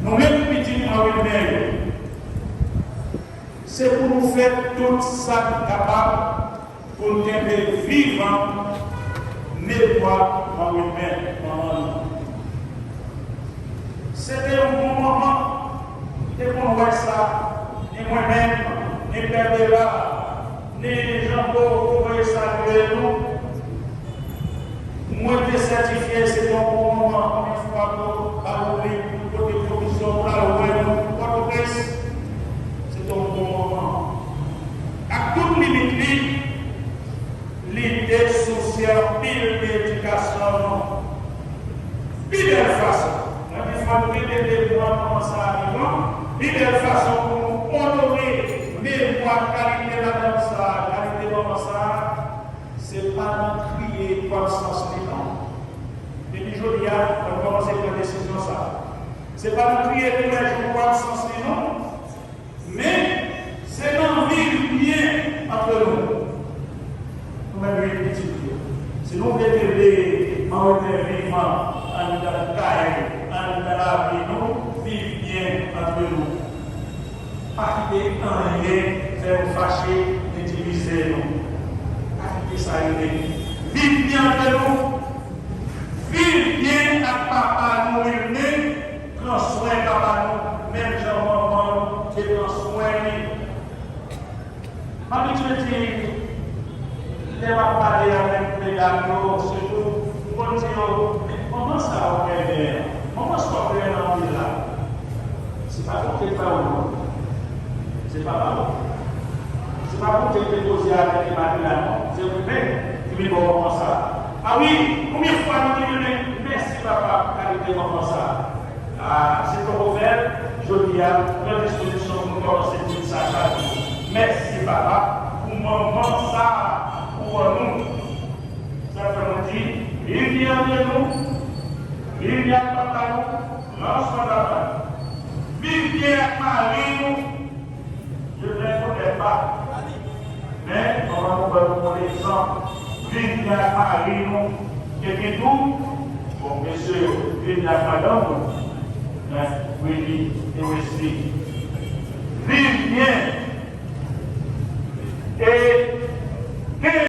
Nous-mêmes, petits en humain, c'est pour nous faire tout ça capable pour nous être vivants, nettoie en humain. C'était un bon moment, et pour voir ça, et moi-même, et Père Béla, et Jean-Paul, pour saluer nous. Moi, je certifié, c'est un bon moment, une fois pour aller pour des provisions, pour aller c'est un bon moment. À toute limite, l'idée sociale, pile d'éducation, pile de façon. Il faut que les gens commencent à arriver, pile de façon pour honorer les voix, qualité de ça, qualité de ça. C'est pas notre crier comme sens non. Depuis aujourd'hui, on commence à prendre des décisions ça. C'est pas notre crier tous les jours comme sens non. Mais c'est l'envie bien entre nous. Nous-mêmes, une petite vie. Si nous voulons aider les vivants, en la caille, en la vie, nous vivons bien entre nous. Pas quitter un lien, faire nous fâcher et diviser nous. Ça vive bien avec nous, vive bien avec papa nous humains, prends soin de papa nous, même Jean-Maman qui prend soin de lui. Ma petite dit, il va parler avec les gars, surtout, pour dire, comment ça va bien, comment ça va bien dans la vie là? C'est pas pour qu'il parle, c'est pas mal. C'est pas pour te déposer avec les matériaux, c'est vous-même qui me bon comme ça. Ah oui, combien de fois nous disons merci papa, qualité comme ça. Ah, c'est pour vous faire, je dis à la disposition pour commencer tout ça. Merci papa, pour maman ça, pour nous. Ça fait nous dire, il vient de nous, il vient de papa nous, lance-moi papa. Vive bien avec Marie nous, je ne connais pas. Mais on va vous donner l'exemple. Vive bien à Marie, et puis tout, bon, monsieur, vive bien à madame, oui, et aussi. Vive bien